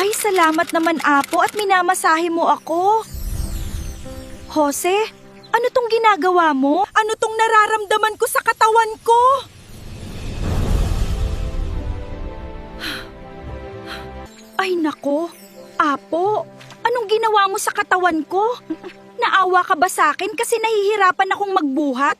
Ay, salamat naman, Apo, at minamasahe mo ako. Jose, ano tong ginagawa mo? Ano tong nararamdaman ko sa katawan ko? Ay, nako. Apo, anong ginawa mo sa katawan ko? Naawa ka ba sa akin kasi nahihirapan akong magbuhat?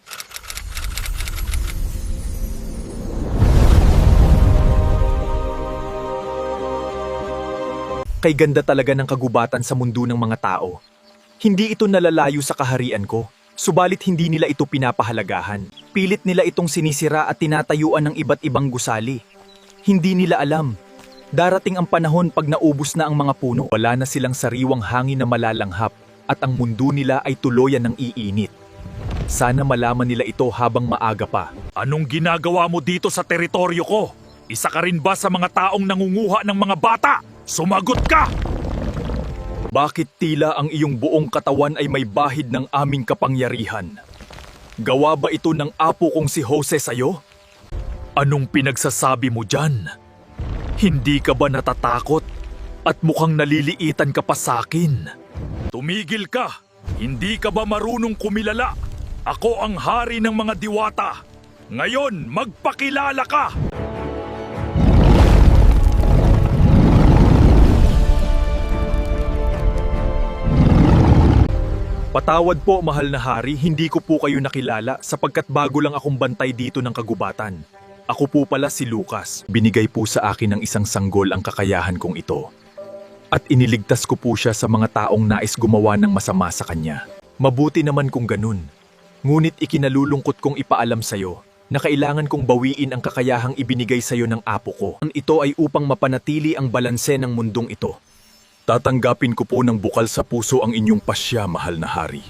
Kay ganda talaga ng kagubatan sa mundo ng mga tao. Hindi ito nalalayo sa kaharian ko, subalit hindi nila ito pinapahalagahan. Pilit nila itong sinisira at tinatayuan ng iba't ibang gusali. Hindi nila alam. Darating ang panahon pag naubos na ang mga puno, wala na silang sariwang hangin na malalanghap at ang mundo nila ay tuluyan ng iinit. Sana malaman nila ito habang maaga pa. Anong ginagawa mo dito sa teritoryo ko? Isa ka rin ba sa mga taong nangunguha ng mga bata? Sumagot ka! Bakit tila ang iyong buong katawan ay may bahid ng aming kapangyarihan? Gawa ba ito ng apo kong si Jose sa'yo? Anong pinagsasabi mo dyan? Hindi ka ba natatakot? At mukhang naliliitan ka pa sa'kin. Tumigil ka! Hindi ka ba marunong kumilala? Ako ang hari ng mga diwata. Ngayon, magpakilala ka! Patawad po, mahal na hari, hindi ko po kayo nakilala sapagkat bago lang akong bantay dito ng kagubatan. Ako po pala si Lucas. Binigay po sa akin ng isang sanggol ang kakayahan kong ito. At iniligtas ko po siya sa mga taong nais gumawa ng masama sa kanya. Mabuti naman kung ganun. Ngunit ikinalulungkot kong ipaalam sa'yo na kailangan kong bawiin ang kakayahang ibinigay sa'yo ng apo ko. Ito ay upang mapanatili ang balanse ng mundong ito. Tatanggapin ko po ng bukal sa puso ang inyong pasya, mahal na hari.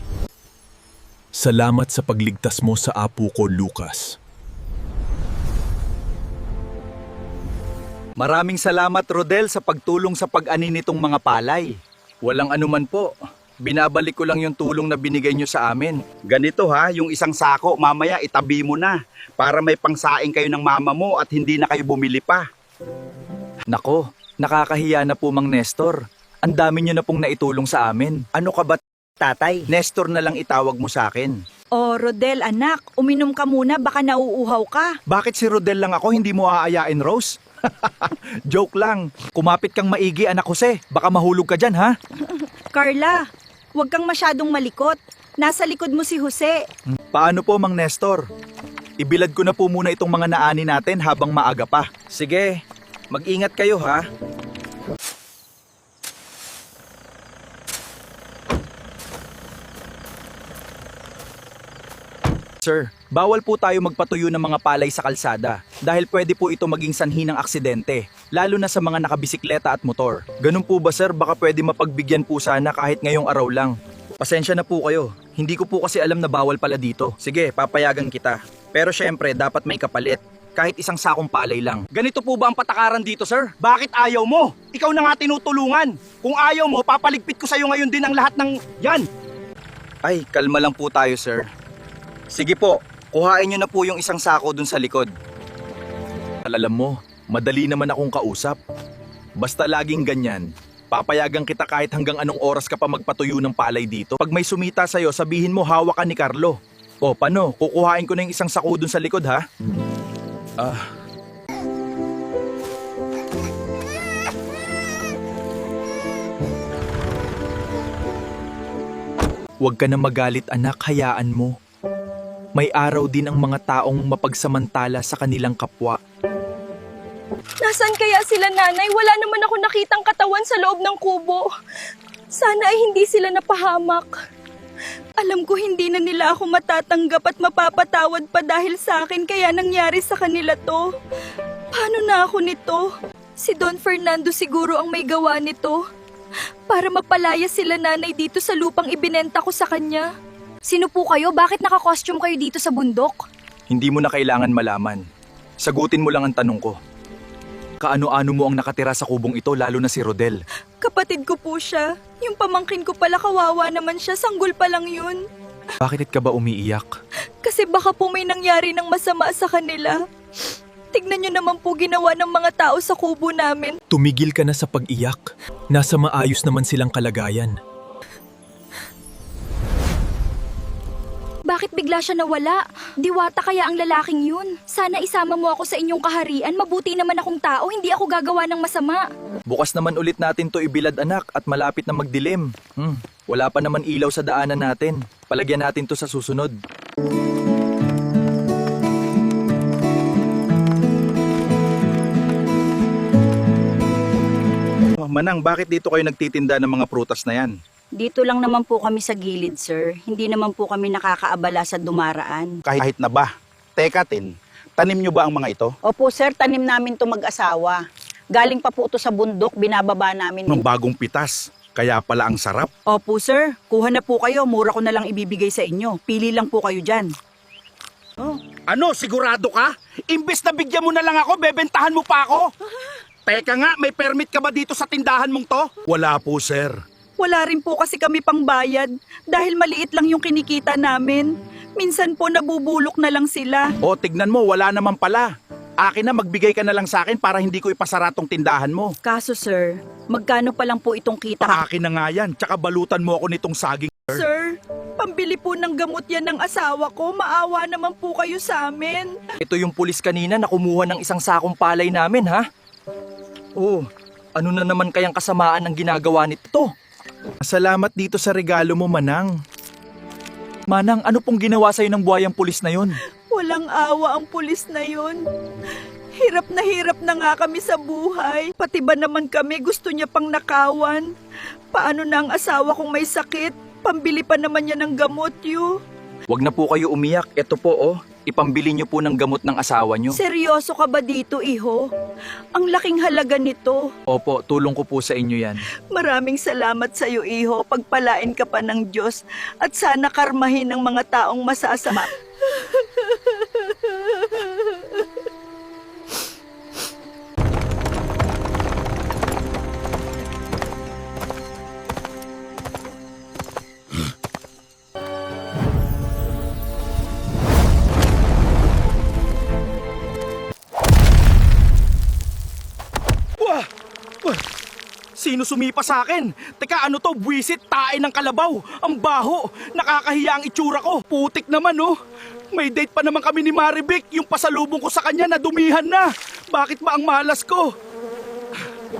Salamat sa pagligtas mo sa apo ko, Lucas. Maraming salamat, Rodel, sa pagtulong sa pag-ani nitong mga palay. Walang anuman po. Binabalik ko lang yung tulong na binigay nyo sa amin. Ganito ha, yung isang sako, mamaya itabi mo na para may pangsaing kayo ng mama mo at hindi na kayo bumili pa. Nako, nakakahiya na po, Mang Nestor. Ang dami nyo na pong naitulong sa amin. Ano ka ba, tatay? Nestor na lang itawag mo sa akin. Oh, Rodel, anak, uminom ka muna, baka nauuhaw ka. Bakit si Rodel lang ako, hindi mo aayain, Rose? Joke lang. Kumapit kang maigi, anak Jose. Baka mahulog ka dyan, ha? Carla, huwag kang masyadong malikot. Nasa likod mo si Jose. Paano po, Mang Nestor? Ibilad ko na po muna itong mga naani natin habang maaga pa. Sige, mag-ingat kayo, ha? Sir, bawal po tayo magpatuyo ng mga palay sa kalsada dahil pwede po ito maging sanhi ng aksidente, lalo na sa mga nakabisikleta at motor. Ganun po ba, sir? Baka pwede mapagbigyan po sana kahit ngayong araw lang. Pasensya na po kayo. Hindi ko po kasi alam na bawal pala dito. Sige, papayagan kita. Pero syempre, dapat may kapalit. Kahit isang sakong palay lang. Ganito po ba ang patakaran dito, sir? Bakit ayaw mo? Ikaw na nga tinutulungan. Kung ayaw mo, papaligpit ko sa'yo ngayon din ang lahat ng yan. Ay, kalma lang po tayo, sir. Sige po, kuhain nyo na po yung isang sako dun sa likod. Alam mo, madali naman akong kausap. Basta laging ganyan, papayagan kita kahit hanggang anong oras ka pa magpatuyo ng palay dito. Pag may sumita sa'yo, sabihin mo hawak ka ni Carlo. O paano, kukuhain ko na yung isang sako dun sa likod, ha? Huwag ka na magalit, anak, hayaan mo. May araw din ang mga taong mapagsamantala sa kanilang kapwa. Nasaan kaya sila, nanay? Wala naman ako nakitang katawan sa loob ng kubo. Sana ay hindi sila napahamak. Alam ko hindi na nila ako matatanggap at mapapatawad pa dahil sa akin kaya nangyari sa kanila to. Paano na ako nito? Si Don Fernando siguro ang may gawa nito. Para mapalaya sila, nanay, dito sa lupang ibinenta ko sa kanya. Sino po kayo? Bakit naka-costume kayo dito sa bundok? Hindi mo na kailangan malaman. Sagutin mo lang ang tanong ko. Kaano-ano mo ang nakatira sa kubong ito, lalo na si Rodel? Kapatid ko po siya. Yung pamangkin ko pala, kawawa naman siya. Sanggol pa lang yun. Bakit ka ba umiiyak? Kasi baka po may nangyari ng masama sa kanila. Tignan niyo naman po ginawa ng mga tao sa kubo namin. Tumigil ka na sa pag-iyak. Nasa maayos naman silang kalagayan. Bakit bigla siya nawala? Diwata kaya ang lalaking yun. Sana isama mo ako sa inyong kaharian. Mabuti naman akong tao, hindi ako gagawa ng masama. Bukas naman ulit natin to ibilad anak at malapit na magdilim. Wala pa naman ilaw sa daanan natin. Palagyan natin to sa susunod. Manang, bakit dito kayo nagtitinda ng mga prutas na yan? Dito lang naman po kami sa gilid, sir. Hindi naman po kami nakakaabala sa dumaraan. Kahit na ba? Teka, Tin, tanim nyo ba ang mga ito? Opo, sir, tanim namin to mag-asawa. Galing pa po to sa bundok, binababa namin. Nung bagong pitas, kaya pala ang sarap. Opo, sir. Kuha na po kayo. Mura ko na lang ibibigay sa inyo. Pili lang po kayo dyan. Ano, sigurado ka? Imbes na bigyan mo na lang ako, bebentahan mo pa ako? Teka nga, may permit ka ba dito sa tindahan mong to? Wala po, sir. Wala rin po kasi kami pangbayad dahil maliit lang yung kinikita namin. Minsan po nabubulok na lang sila. O, tignan mo, wala naman pala. Akin na, magbigay ka na lang sa akin para hindi ko ipasara tong tindahan mo. Kaso, sir, magkano pa lang po itong kita? Akin na nga yan, tsaka balutan mo ako nitong saging. Sir, pambili po ng gamot yan ng asawa ko. Maawa naman po kayo sa amin. Ito yung pulis kanina na kumuha ng isang sakong palay namin, ha? Oh, ano na naman kayang kasamaan ang ginagawa nito? Salamat dito sa regalo mo, Manang. Manang, ano pong ginawa sa'yo ng buhayang pulis na yon? Walang awa ang pulis na yun. Hirap na nga kami sa buhay. Pati ba naman kami gusto niya pang nakawan? Paano na ang asawa kong may sakit? Pambili pa naman niya ng gamot, yu. Huwag na po kayo umiyak. Ito po, oh. Ipambili niyo po ng gamot ng asawa niyo. Seryoso ka ba dito, iho? Ang laking halaga nito. Opo, tulong ko po sa inyo yan. Maraming salamat sa iyo, iho. Pagpalain ka pa ng Diyos at sana karmahin ng mga taong masasama. Sino sumipa sa akin? Teka, ano to? Buwisit, tae ng kalabaw. Ang baho. Nakakahiya ang itsura ko. Putik naman, oh. May date pa naman kami ni Maribik. Yung pasalubong ko sa kanya, nadumihan na. Bakit ba ang malas ko?